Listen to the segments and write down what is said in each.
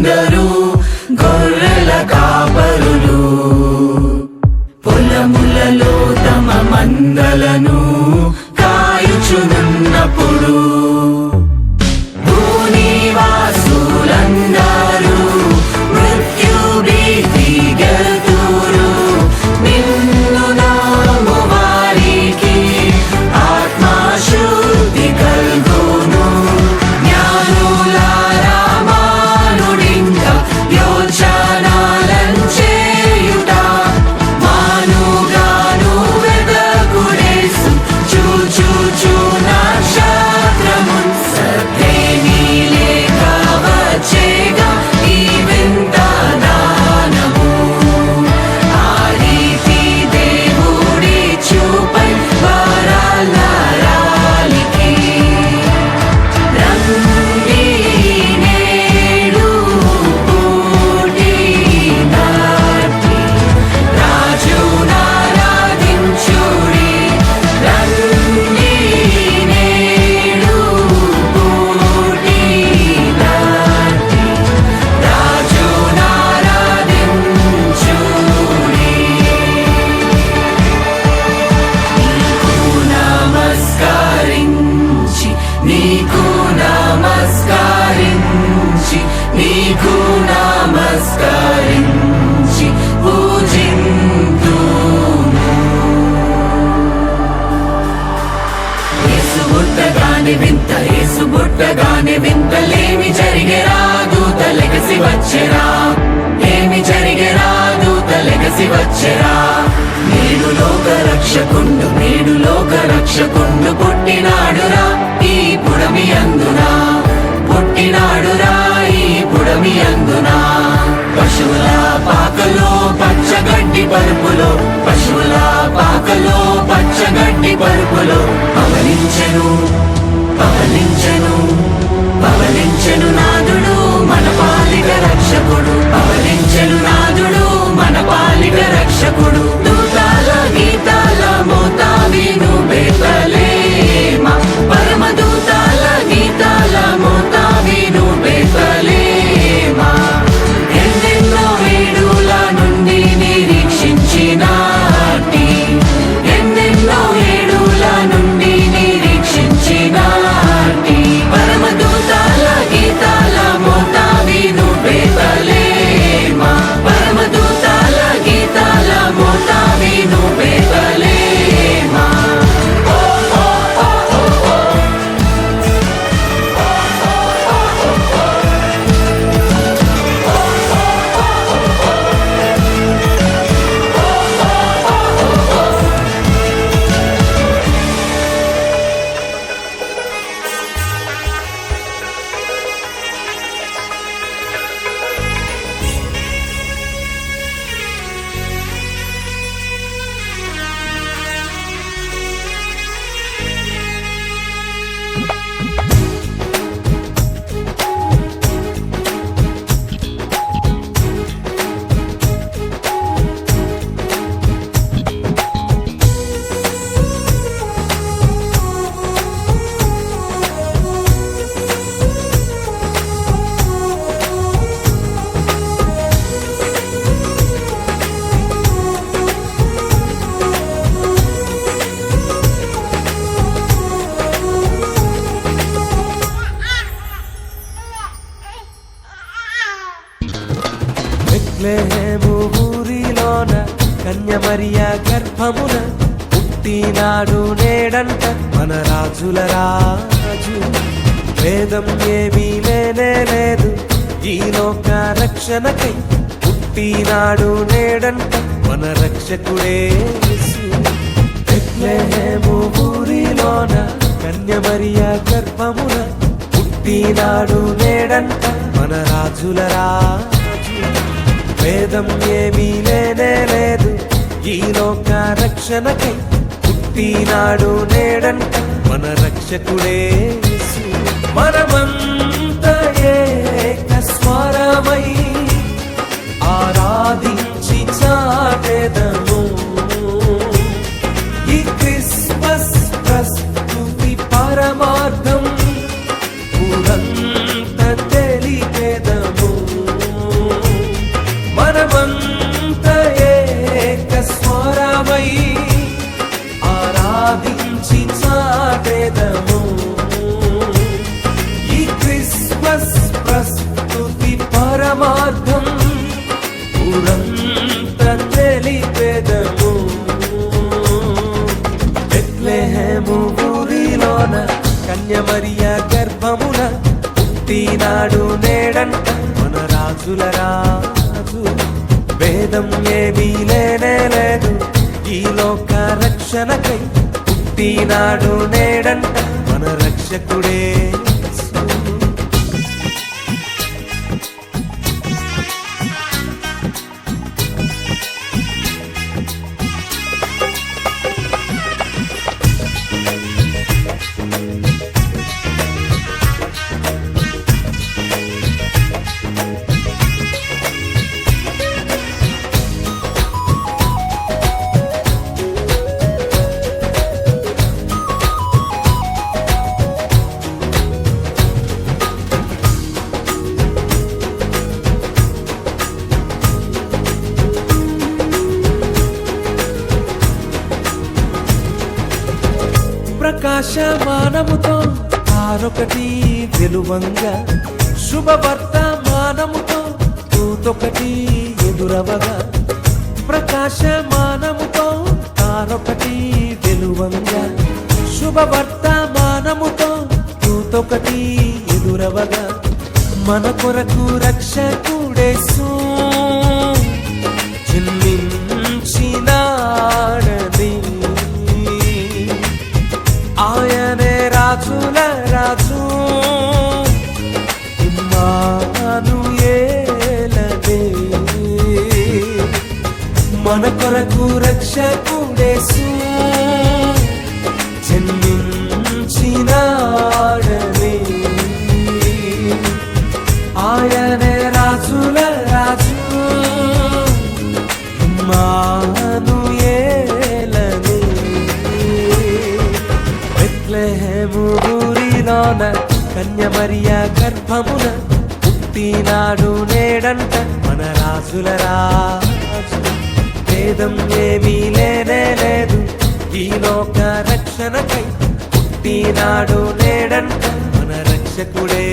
కొందరు గొర్రెల కాపరులు పొలములలో తమ మందలను కాయుచునున్నప్పుడు భూనివాసులందరూ మృత్యు భీతి గెలుతురు. నిన్ను నమ్ము వారికి ఆత్మశుద్ధి కల్గును. జ్ఞానులారా మానుడింక యోచనాలను చేయుట మానుగాను వెదకుడేసు చూచూచు నక్షత్రమున్ సత్రేని లేక వచ్చేగా ఈ వింత దానము. ఆ రీతి దేవుడి చూపై వరాలరాలికి రండి నేడు పూటి నాటి రాజునారాధించుడి. రండి నేడు పూటి నాటి రాజునారాధించుడి. నీకు నమస్కరించి నీకు నమస్కరించి పూజింతుము. యేసు పుట్టగానే వింత యేసు పుట్టగానే వింతలేమి జరిగెరా దూతలెగసి వచ్చెరా. ఏమి జరిగెరా దూతలెగసి వచ్చెరా. నేడు లోక రక్షకుండు పుట్టినాడురా ఈ పుడమి అందునా. పుట్టినాడురా ఈ పుడమి అందునా. పశువుల పాకలో పచ్చగడ్డి పరుపులో పశువుల పాకలో పచ్చగడ్డి పరుపులో పవలించెను పవలించెను పవలించెను నాదుడు మన పాలిక రక్షకుడు. పవలించెను నాదుడు మన పాలిక రక్షకుడు. దూతాల గీతాల మోతావిను బేతలేమా. పరమదూతాల గీతాల మోతావిను బేతలేమా. ఎన్నెన్నో ఏడుల నుండి నిరీక్షించినాటి ఎన్నెన్నో ఏడుల నుండి నిరీక్షించినాటి పరమదూతాల గీతాల మోతావిను బేతలేమా. పరమదూతాల గీతాల మోతావిను బేతలేమా. బెత్లెహేము ఊరిలోన కన్యమరియ గర్భమున పుట్టినాడు నేడంట మన రాజుల రాజు. వేదం ఏమీ లేనే లేదు ఈ లోక రక్షణకై. పుట్టినాడు నేడంట మన రక్షకుడే యేసు. బెత్లెహేము ఊరిలోన కన్యమరియ గర్భమున పుట్టినాడు నేడంట మన రాజుల రాజు. వేదం ఏమీ లేనే లేదు ఈ లోక రక్షణకై. పుట్టినాడు నేడంట మన రక్షకుడే యేసు. మనమంతా ఏక స్వరమై ఆరాధించి చాటెదము ఈ క్రిస్మస్ ప్రస్తుతి పరమార్థం పురంత తెలిపెదము. మనమంత ఏక స్వరమై ఆరాధించి చాటెదము ఈ క్రిస్మస్ ప్రస్తుతి పరమార్థం ఊరంత తెలిపెదము బెత్లెహేము ఊరిలోన కన్యమరియ గర్భమున పుట్టినాడు నేడంట మన రాజుల రాజు భేదం ఏమీ లేనే లేదు ఈ లోక రక్షణకై పుట్టినాడు నేడంట మన రక్షకుడే ప్రకాశమానముతో ఆరొకటి వెలువంగా శుభవర్తమానముతో తూతొకటి ఎదురవగా ప్రకాశమానముతో ఆరొకటి వెలువంగా శుభవర్తమానముతో తూతొకటి ఎదురవగా మన కొరకు రక్షకుడేసు జన్మించినాడని ఆయనే రాజుల రాజు ఇమ్మానుయేలనే మన కొరకు రక్షకుడేసు జన్మించినాడని ఆయనే రాజుల రాజు ఇమ్మానుయేలనే బెత్లెహేము ఊరిలోన కన్యమరియ గర్భమున పుట్టినాడు నేడంట మన రాజుల రాజు భేదం ఏమీ లేనే లేదు ఈ లోక రక్షణకై పుట్టినాడు నేడంట మన రక్షకుడే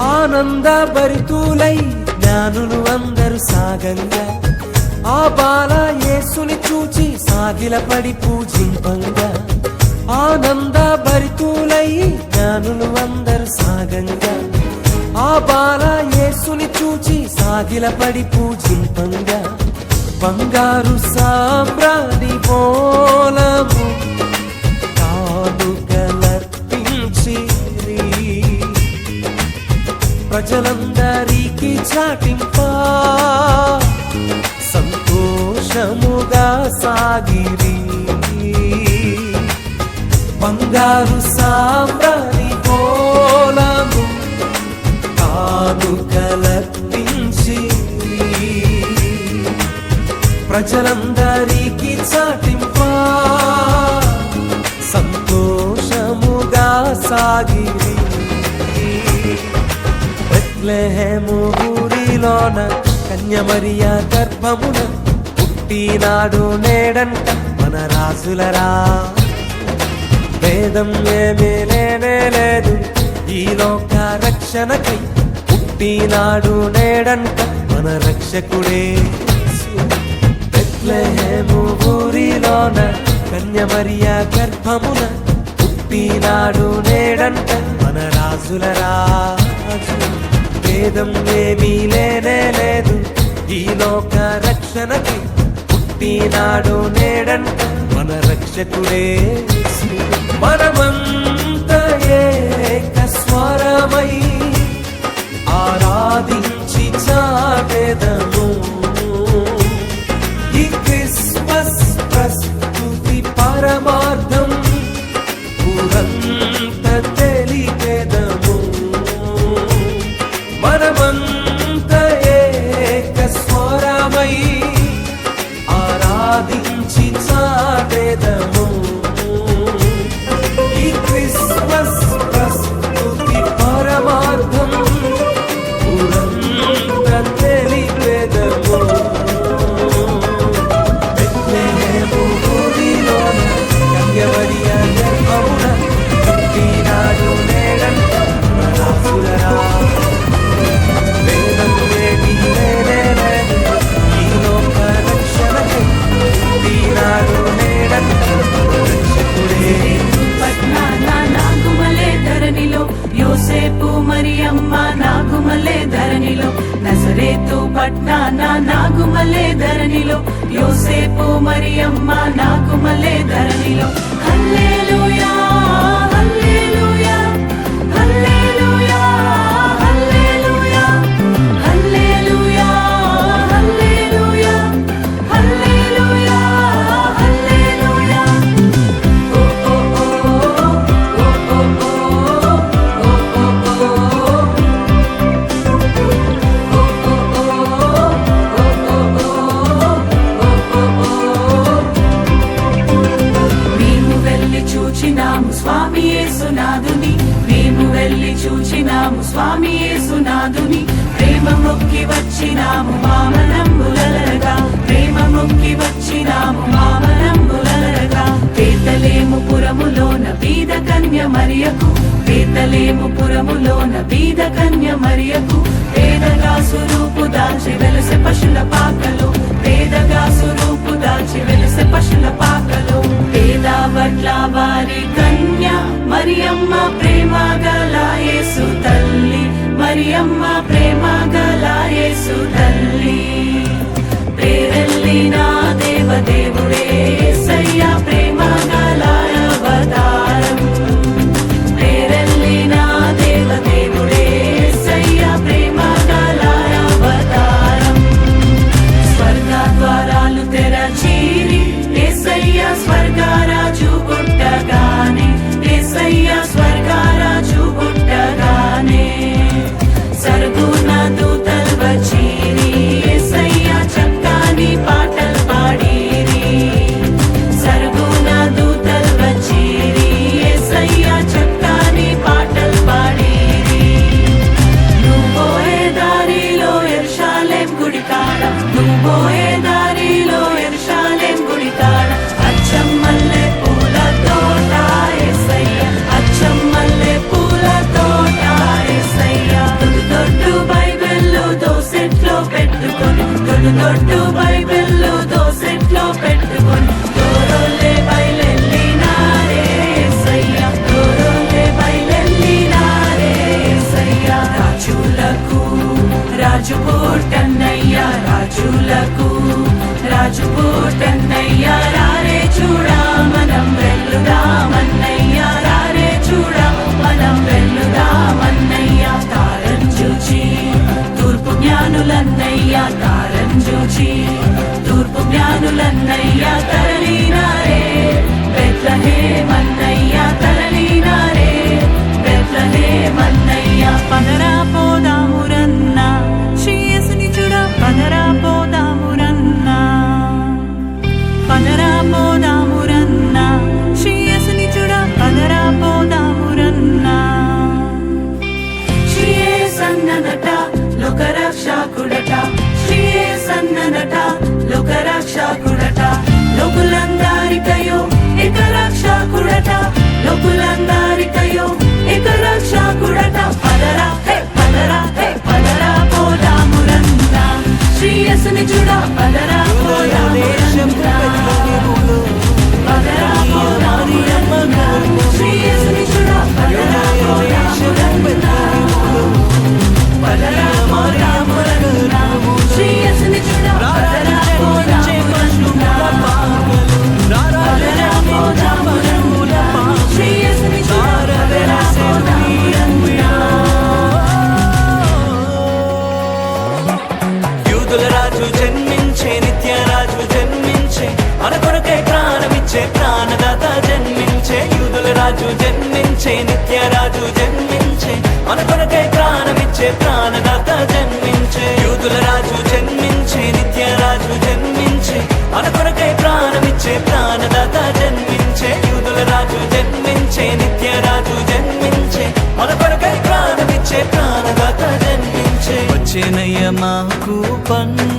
ఆనంద భరితులై జ్ఞానులు అందరూ సాగంగా ఆ బాల యేసుని చూచి సాగిలపడి పూజింపంగా ఆనంద భరితులై జ్ఞానులు అందరూ సాగంగా ఆ బాల యేసుని చూచి సాగిలపడి పూజింపంగా బంగారు సాంబ్రాణి బోలము కానుకలర్పించిరి ప్రజలందరికీ చాటింప సంతోషముగా సాగిరి బంగారు సాంబ్రాణి బోలము కానుకలర్పించిరి ప్రజలందరికీ చాటింప సంతోషముగా సాగిరి బెత్లెహేము ఊరిలోన కన్యమరియ గర్భమున పుట్టినాడు నేడంట మన రాజుల రాజు భేదం ఏమీ లేనే లేదు ఈ లోక రక్షణకై పుట్టినాడు నేడంట మన రక్షకుడే బెత్లెహేము ఊరిలోన కన్యమరియ గర్భమున పుట్టినాడు నేడంట మన రాజుల రాజు భేదం ఏమీ లేనే లేదు ఈ లోక రక్షణకై పుట్టినాడు నేడంట మన రక్షకుడే యేసు. మనమంతా ఏక స్వరమై ఆరాధించి చాటెదము ఈ క్రిస్మస్ ప్రస్తుతి పరమార్థం ఊరంతా తెలిపెదము. మనమంతా ఏక స్వరమై ఆరాధించి చాటెదము ఈ క్రిస్మస్ ప్రస్తుతి పరమార్థం ఊరంతా తెలిపెదము. బెత్లెహేము ఊరిలోన కన్యమరియ గర్భమున పుట్టినాడు నేడంట మన రాజుల రాజు. వేదం వేది లేనేలేదు ఈ లోక రక్షణకై పుట్టినాడు నేడంట మన రక్షకుడే. పట్నాన నాగుమలే ధరణిలో యోసేపు మరియమ్మ నాగుమలే ధరణిలో నజరేతు పట్నాన నాగుమలే ధరణిలో యోసేపు మరియమ్మ నాగుమలే ధరణిలో హల్లెలూయా హల్లెలూయా హల్లెలూయా హల్లెలూయా హల్లెలూయా హల్లెలూయా హల్లెలూయా హల్లెలూయా. ఓ ఓ ఓ ఓ మేము వెళ్ళి చూచినాము స్వామి యేసునాథుని, మేము వెళ్ళి చూచినాము స్వామి యేసునాథుని, ప్రేమ మొక్కి వచ్చినాము మామనంబులరగా, ప్రేమ మొక్కి వచ్చినాము మామనంబులరగా. బేతలేము పురములోన బీద కన్య మరియకు, బేతలేము పురములోన బీద కన్య మరియకు, పేదగా సురూపు దాచి వెలసె పశుల పాకలో, పేదగా సురూపు దాచి వెలసె పశుల పాకలో. పేద బట్ల వారి కన్య మరియమ్మ ప్రేమ గల యేసు తల్లి, మరియమ్మ ప్రేమ గల యేసు తల్లి. పేరెల్లిన దేవదేవుడే యేసయ్య ప్రేమ గల అవతారం, పేరెల్లిన దేవదేవుడే యేసయ్య ప్రేమ గల అవతారం. స్వర్గ ద్వారాలు తెరచీరి యేసయ్య స్వర్గరాజు పుట్టగానే, యేసయ్య స్వర్గరాజు పుట్టగానే, సరుగున దూతల్ వచ్చీరి యేసయ్య చక్కని పాటలు పాడిరి, సరుగున దూతల్ వచ్చీరి యేసయ్య చక్కని పాటలు పాడిరి. నువ్వోయే దారిలో యెరూషలేం గుడి కాడ, నువ్వోయే దారిలో యెరూషలేం గుడి కాడ, అచ్చం మల్లె పూల తోట యేసయ్య, అచ్చం మల్లె పూల తోట యేసయ్య. దొడ్డు బైబిల్లో దోసెట్లో పెట్టుకొని, దొడ్డు బైబిల్లో దోసెట్లో పెట్టుకొని, దూరోలే బయలెల్లినారే యేసయ్య, దూరోలే బయలెల్లినారే యేసయ్య. రాజులకు రాజు పుట్టన్నయ్య, రాజులకు రాజు పుట్టన్నయ్య, రారే చూడా మనం వెల్లుదామన్నయ్య, రారే చూడా మనం వెల్లుదామన్నయ్య. తారం చూచి తూర్పు జ్ఞానులన్నయ్య, తారం చూచి తూర్పు జ్ఞానులన్నయ్య, తరలినారే బెత్లెహేమన్నయ్య, తరలినారే బెత్లెహేమన్నయ్య. పదరా పోదామురన్నా శ్రీయేసుని చూడ, పదరా పోదామురన్నా, పదరా పోదామురన్నా శ్రీయేసుని చూడ, పదరా పోదామురన్నా. శ్రీయేసన్నదట లోకరక్షకుడట, శ్రీయేసన్నదట లోకరక్షకుడట, లోకులందరికయో ఏక రక్షకుడట. రాజు జన్మించే నిత్యరాజు జన్మించే మన కొరకై ప్రాణమిచ్చే ప్రాణదాత జన్మించే యూదుల రాజు జన్మించే నిత్యరాజు జన్మించే మన కొరకై ప్రాణమిచ్చే ప్రాణదాత జన్మించే యూదుల రాజు జన్మించే నిత్యరాజు జన్మించే మన కొరకై ప్రాణమిచ్చే ప్రాణదాత జన్మించే వచ్చేనయ్య మాకు పండుగ